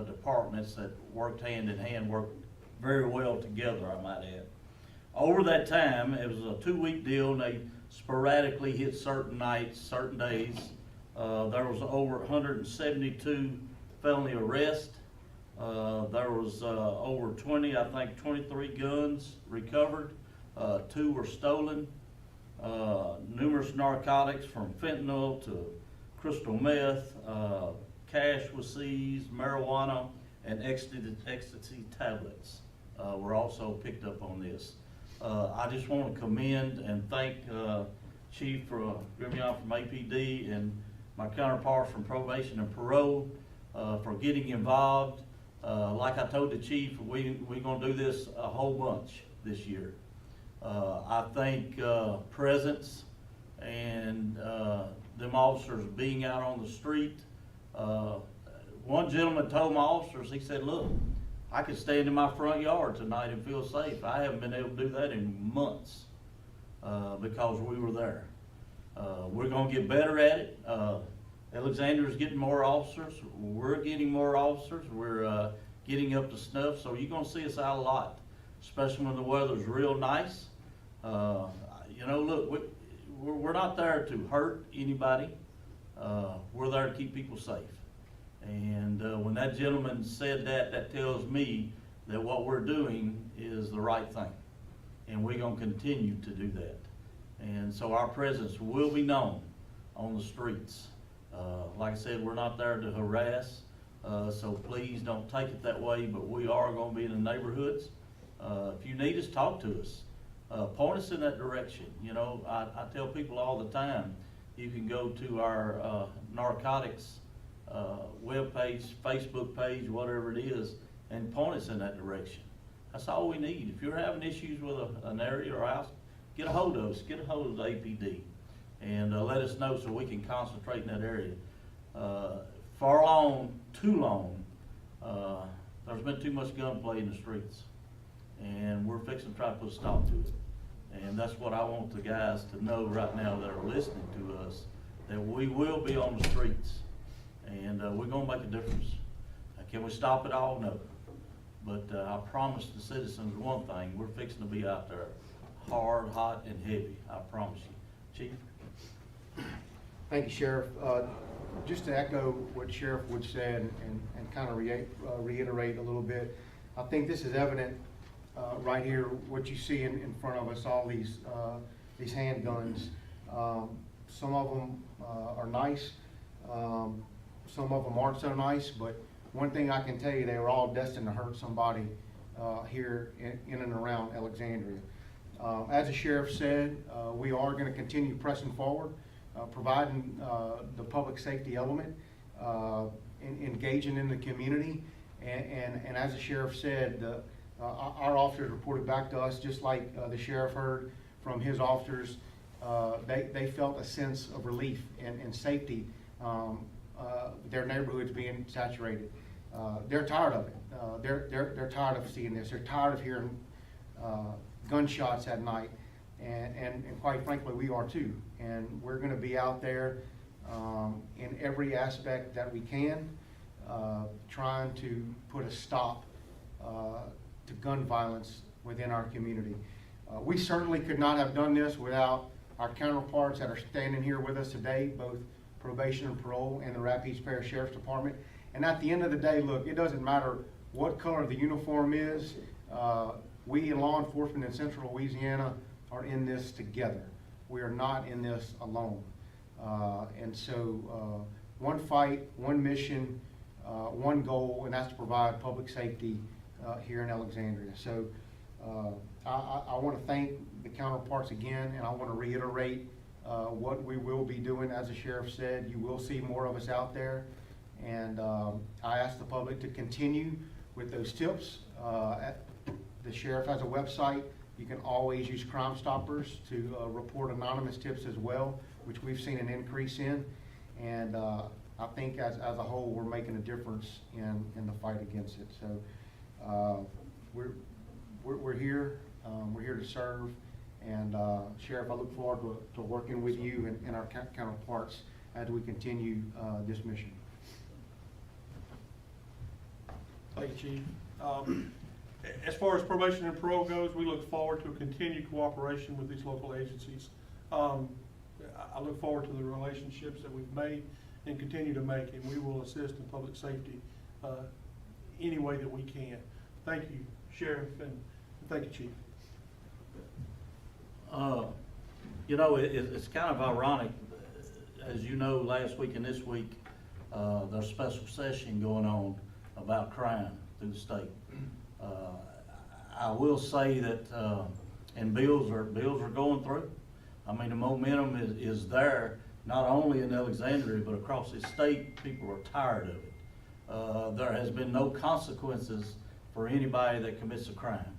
departments that worked hand in hand, worked very well together, I might add. Over that time, it was a 2-week deal, and they sporadically hit certain nights, certain days. There was over 172 felony arrests. There was over 23 guns recovered. 2 were stolen. Numerous narcotics from fentanyl to crystal meth. Cash was seized, marijuana, and ecstasy tablets were also picked up on this. I just want to commend and thank Chief Gremillion from APD and my counterparts from Probation and Parole for getting involved. Like I told the Chief, we're going to do this a whole bunch this year. I think presence and them officers being out on the street. One gentleman told my officers, he said, look, I could stand in my front yard tonight and feel safe. I haven't been able to do that in months because we were there. We're going to get better at it. Alexandria's getting more officers. We're getting more officers. We're getting up to snuff. So you're going to see us out a lot, especially when the weather's real nice. You know, look, we're not there to hurt anybody. We're there to keep people safe. And when that gentleman said that, that tells me that what we're doing is the right thing. And we're going to continue to do that. And so our presence will be known on the streets. Like I said, we're not there to harass, so please don't take it that way, but we are going to be in the neighborhoods. If you need us, talk to us. Point us in that direction. You know, I tell people all the time, you can go to our narcotics web page, Facebook page, whatever it is, and point us in that direction. That's all we need. If you're having issues with an area or house, get a hold of us, get a hold of the APD, and let us know so we can concentrate in that area. Too long, there's been too much gunplay in the streets, and we're fixing to try to put a stop to it. And that's what I want the guys to know right now that are listening to us, that we will be on the streets, and we're going to make a difference. Can we stop it all? No. But I promise the citizens one thing, we're fixing to be out there hard, hot, and heavy. I promise you. Chief? Thank you, Sheriff. Just to echo what Sheriff Wood said and kind of reiterate a little bit, I think this is evident right here, what you see in front of us, all these handguns. Some of them are nice, some of them aren't so nice, but one thing I can tell you, they were all destined to hurt somebody here in and around Alexandria. As the Sheriff said, we are going to continue pressing forward, providing the public safety element, engaging in the community, and as the Sheriff said, our officers reported back to us, just like the Sheriff heard from his officers, they felt a sense of relief and safety, their neighborhoods being saturated. They're tired of it. They're tired of seeing this. They're tired of hearing gunshots at night, and quite frankly, we are too. And we're going to be out there in every aspect that we can, trying to put a stop to gun violence within our community. We certainly could not have done this without our counterparts that are standing here with us today, both Probation and Parole and the Rapides Parish Sheriff's Department. And at the end of the day, look, it doesn't matter what color the uniform is. We in law enforcement in Central Louisiana are in this together. We are not in this alone. And so one fight, one mission, one goal, and that's to provide public safety here in Alexandria. So I want to thank the counterparts again, and I want to reiterate what we will be doing. As the Sheriff said, you will see more of us out there, and I ask the public to continue with those tips. The Sheriff has a website. You can always use Crime Stoppers to report anonymous tips as well, which we've seen an increase in, and I think as a whole we're making a difference in the fight against it. So we're here. We're here to serve, and Sheriff, I look forward to working with you and our counterparts as we continue this mission. Thank you, Chief. As far as probation and parole goes, we look forward to a continued cooperation with these local agencies. I look forward to the relationships that we've made and continue to make, and we will assist in public safety any way that we can. Thank you, Sheriff, and thank you, Chief. You know, it's kind of ironic, as you know, last week and this week, there's a special session going on about crime through the state. I will say that, and bills are going through. I mean, the momentum is there, not only in Alexandria, but across the state. People are tired of it. There has been no consequences for anybody that commits a crime.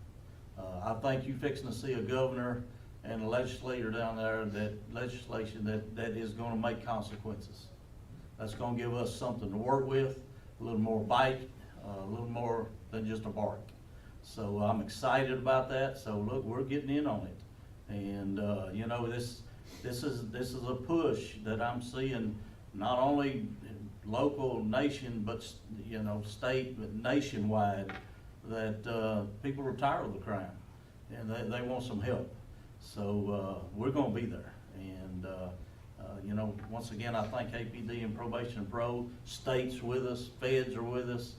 I think you fixing to see a governor and a legislator down there, that legislation that is gonna make consequences. That's gonna give us something to work with, a little more bite, a little more than just a bark. So I'm excited about that. So look, we're getting in on it. And, you know, this is a push that I'm seeing, not only local, nation, but, you know, state, but nationwide, that people are tired of the crime and they want some help. So we're gonna be there. And, you know, once again, I thank APD and Probation and Parole, state's with us, feds are with us.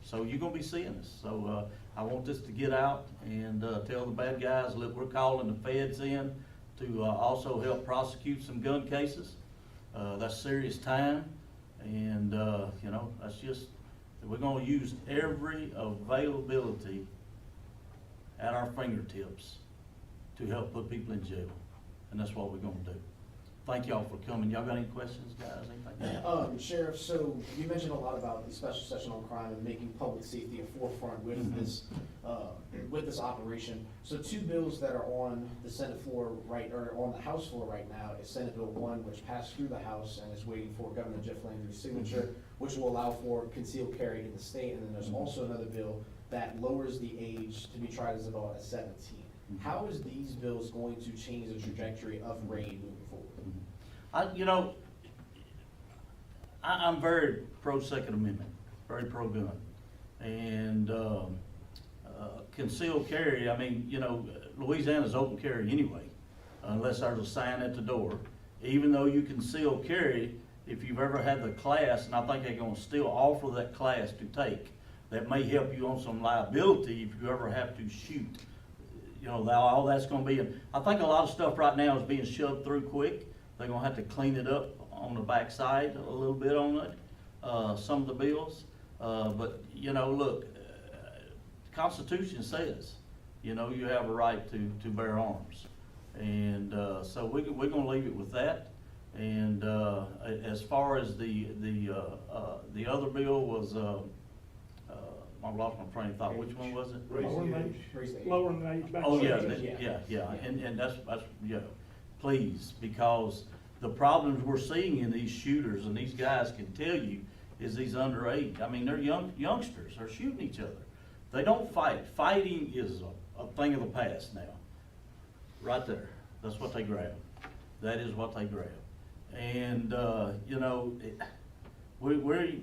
So you're gonna be seeing us. So I want this to get out and tell the bad guys, look, we're calling the feds in to also help prosecute some gun cases. That's serious time. And, you know, that's just, we're gonna use every availability at our fingertips to help put people in jail. And that's what we're gonna do. Thank y'all for coming. Y'all got any questions, guys? Anything? Sheriff, so you mentioned a lot about the special session on crime and making public safety a forefront with this operation. So two bills that are on the Senate floor or on the House floor right now is Senate Bill 1, which passed through the House and is waiting for Governor Jeff Landry's signature, which will allow for concealed carry in the state. And then there's also another bill that lowers the age to be tried as adult at 17. How is these bills going to change the trajectory of raid moving forward? You know, I'm very pro Second Amendment, very pro gun. And concealed carry, I mean, you know, Louisiana's open carry anyway, unless there's a sign at the door. Even though you conceal carry, if you've ever had the class, and I think they're gonna still offer that class to take, that may help you on some liability if you ever have to shoot. You know, all that's gonna be, I think a lot of stuff right now is being shoved through quick. They're gonna have to clean it up on the backside a little bit on it, some of the bills. But, you know, look, the Constitution says, you know, you have a right to bear arms. And so we're gonna leave it with that. And as far as the other bill was, I lost my train of thought. Which one was it? Lowering the age back. Oh, to yeah, 18. yeah, and that's, yeah, please, because the problems we're seeing in these shooters, and these guys can tell you, is these underage. I mean, they're youngsters, they're shooting each other. They don't fight. Fighting is a thing of the past now. Right there, that's what they grab. That is what they grab. And, you know, we're,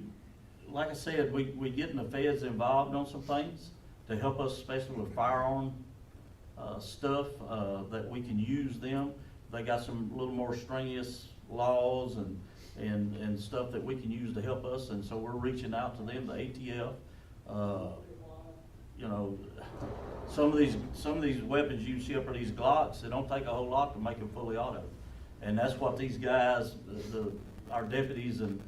like I said, we getting the feds involved on some things to help us, especially with firearm stuff, that we can use them. They got some little more strenuous laws and stuff that we can use to help us, and so we're reaching out to them, the ATF. You know, some of these weapons you see up are these Glocks. They don't take a whole lot to make them fully auto, and that's what these guys, our deputies and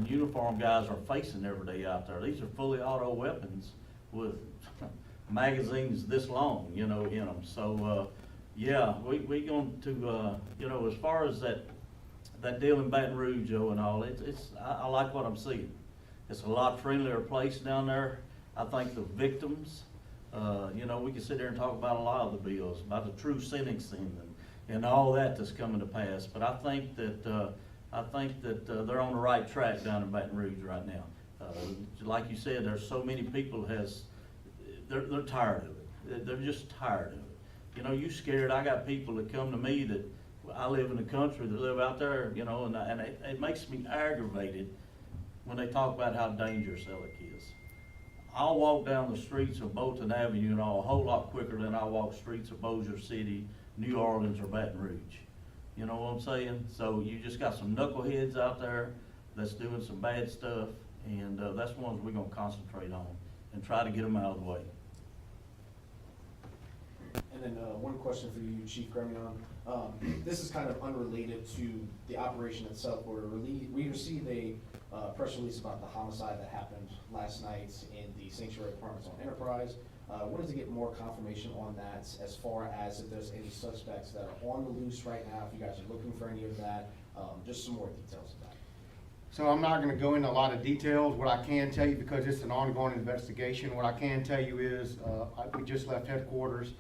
uniform guys are facing every day out there. These are fully auto weapons with magazines this long, you know, in them. So, yeah, we going to, you know, as far as that deal in Baton Rouge, Joe, and all, I like what I'm seeing. It's a lot friendlier place down there. I think the victims, you know, we can sit there and talk about a lot of the bills, about the true sentencing and all that's coming to pass. But I think that they're on the right track down in Baton Rouge right now. Like you said, there's so many people they're tired of it. They're just tired of it. You know, you scared. I got people that come to me that I live in the country that live out there, you know, and it makes me aggravated when they talk about how dangerous Alec is. I'll walk down the streets of Bolton Avenue and a whole lot quicker than I walk streets of Bossier City, New Orleans, or Baton Rouge. You know what I'm saying? So you just got some knuckleheads out there that's doing some bad stuff, and that's the ones we're gonna concentrate on and try to get them out of the way. And then one question for you, Chief Gremillion. This is kind of unrelated to the operation itself. We received a press release about the homicide that happened last night in the Sanctuary Apartments on Enterprise. Wanted to get more confirmation on that as far as if there's any suspects that are on the loose right now, if you guys are looking for any of that, just some more details of that. So I'm not gonna go into a lot of details. What I can tell you, because it's an ongoing investigation, what I can tell you is, we just left headquarters,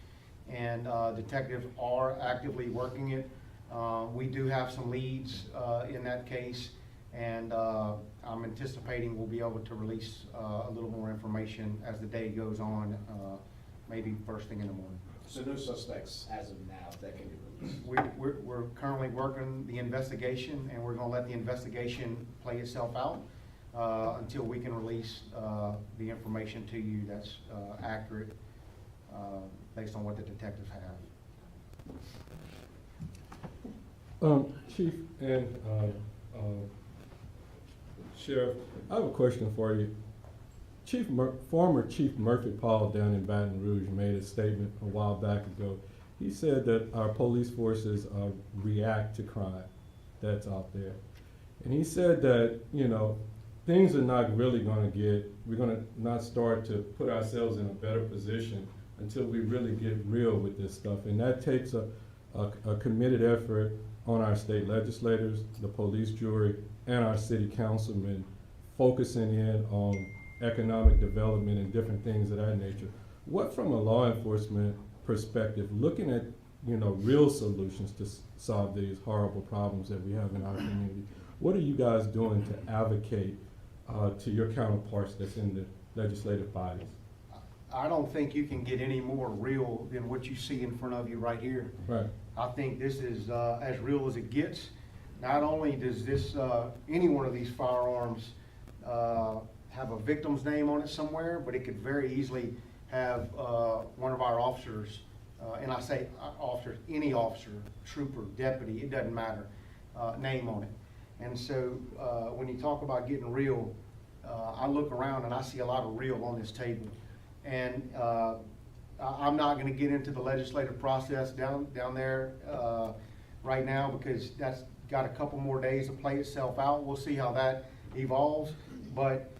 and detectives are actively working it. We do have some leads in that case, and I'm anticipating we'll be able to release a little more information as the day goes on, maybe first thing in the morning. So no suspects as of now that can be released? We're currently working the investigation, and we're gonna let the investigation play itself out until we can release the information to you that's accurate based on what the detectives have. Chief and Sheriff, I have a question for you. Former Chief Murphy Paul down in Baton Rouge made a statement a while back ago. He said that our police forces react to crime that's out there. And he said that, you know, things are not really we're gonna not start to put ourselves in a better position until we really get real with this stuff. And that takes a committed effort on our state legislators, the police jury, and our city councilmen focusing in on economic development and different things of that nature. What, from a law enforcement perspective, looking at, you know, real solutions to solve these horrible problems that we have in our community, what are you guys doing to advocate to your counterparts that's in the legislative bodies? I don't think you can get any more real than what you see in front of you right here. Right. I think this is as real as it gets. Not only does this, any one of these firearms have a victim's name on it somewhere, but it could very easily have one of our officers, and I say officers, any officer, trooper, deputy, it doesn't matter, name on it. And so when you talk about getting real, I look around and I see a lot of real on this table. And I'm not gonna get into the legislative process down there right now, because that's got a couple more days to play itself out. We'll see how that evolves, but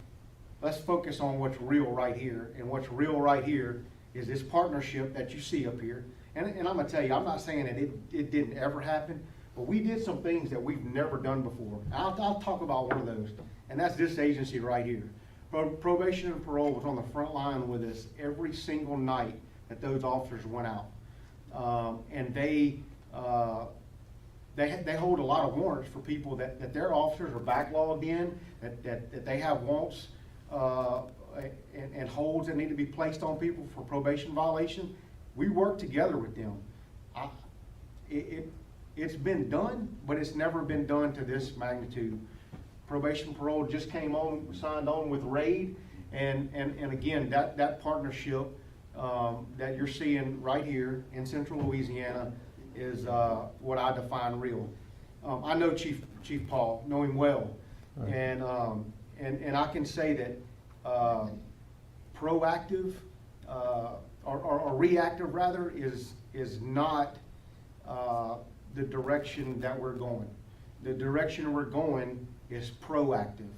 let's focus on what's real right here. And what's real right here is this partnership that you see up here. And I'm gonna tell you, I'm not saying that it didn't ever happen, but we did some things that we've never done before. I'll talk about one of those, and that's this agency right here. Probation and Parole was on the front line with us every single night that those officers went out. And they hold a lot of warrants for people that their officers are backlogged in, that they have wants and holds that need to be placed on people for probation violation. We work together with them. It's been done, but it's never been done to this magnitude. Probation Parole just signed on with RAID, and again, that partnership that you're seeing right here in Central Louisiana is what I define real. I know Chief Paul, know him well, right. And I can say that proactive or reactive rather is not the direction that we're going. The direction we're going is proactive,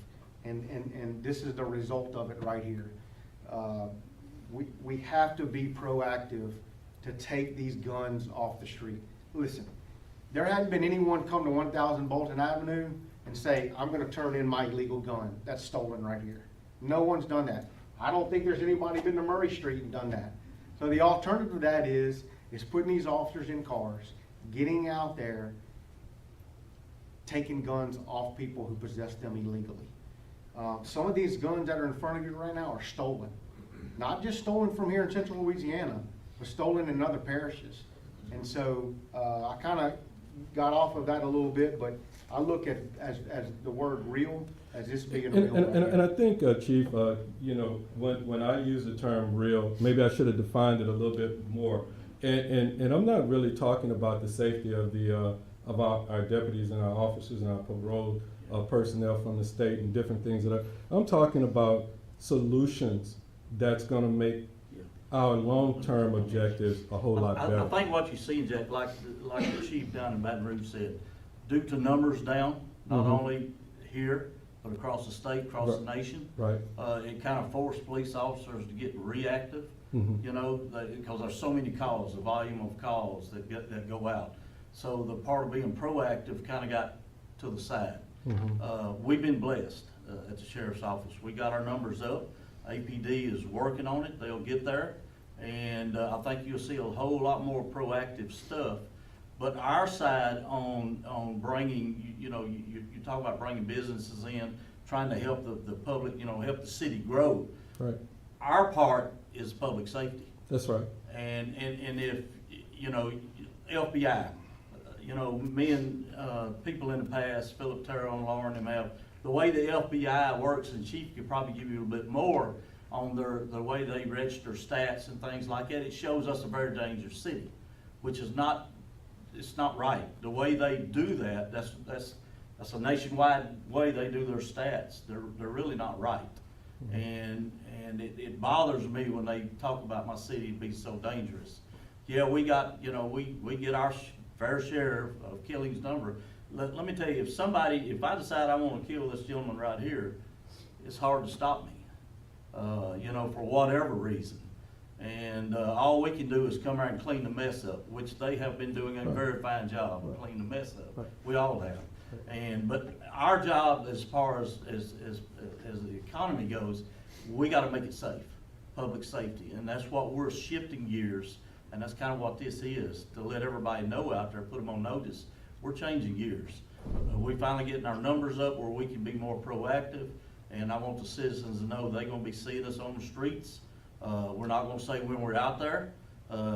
and this is the result of it right here. We have to be proactive to take these guns off the street. Listen, there hadn't been anyone come to 1000 Bolton Avenue and say, I'm gonna turn in my illegal gun that's stolen right here. No one's done that. I don't think there's anybody been to Murray Street and done that. So the alternative to that is putting these officers in cars, getting out there, taking guns off people who possess them illegally. Some of these guns that are in front of you right now are stolen. Not just stolen from here in Central Louisiana, but stolen in other parishes. And so I kind of got off of that a little bit, but I look at as the word real. as this being a And, real. and I think, Chief, you know, when I use the term real, maybe I should have defined it a little bit more. And I'm not really talking about the safety of of our deputies and our officers and our parole personnel from the state and different things I'm talking about solutions that's gonna make our long-term objectives a whole lot better. I think what you see, Jack, like the chief down in Baton Rouge said, due to numbers down, not Mhm. only here, but across the state, across the nation, Right. it kind of forced police officers to get reactive, Mhm. you know, because there's so many calls, the volume of calls that go out. So the part of being proactive kind of got to the side. Mhm. We've been blessed at the sheriff's office. We got our numbers up. APD is working on it. They'll get there. And I think you'll see a whole lot more proactive stuff. But our side on bringing, you talk about bringing businesses in, trying to help the public, help the city grow. Right. Our part is public safety. That's right. And if, FBI, me and people in the past, Philip, Terrell, and Lauren, them have, the way the FBI works, and Chief could probably give you a bit more on the way they register stats and things like that, it shows us a very dangerous city, which is not, it's not right. The way they do that, that's a nationwide way they do their stats. They're really not right. And it bothers me when they talk about my city being so dangerous. Yeah, we got, we get our fair share of killings number. Let me tell you, if I decide I want to kill this gentleman right here, it's hard to stop me, for whatever reason. And all we can do is come out and clean the mess up, which they have been doing a very fine job of cleaning the mess up. Right. We all have. But our job, as far as the economy goes, we got to make it safe, public safety, and that's what we're shifting gears, and that's kind of what this is, to let everybody know out there, put them on notice. We're changing gears. We finally getting our numbers up where we can be more proactive, and I want the citizens to know they're going to be seeing us on the streets. We're not going to say when we're out there.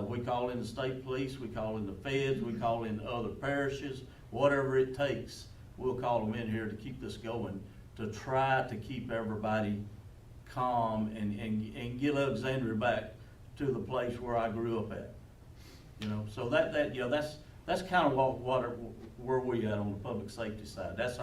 We call in the state police, we call in the feds, we call in other parishes, whatever it takes. We'll call them in here to keep this going, to try to keep everybody calm and get Alexandria back to the place where I grew up at. So that's kind of where we at on the public safety side. That's our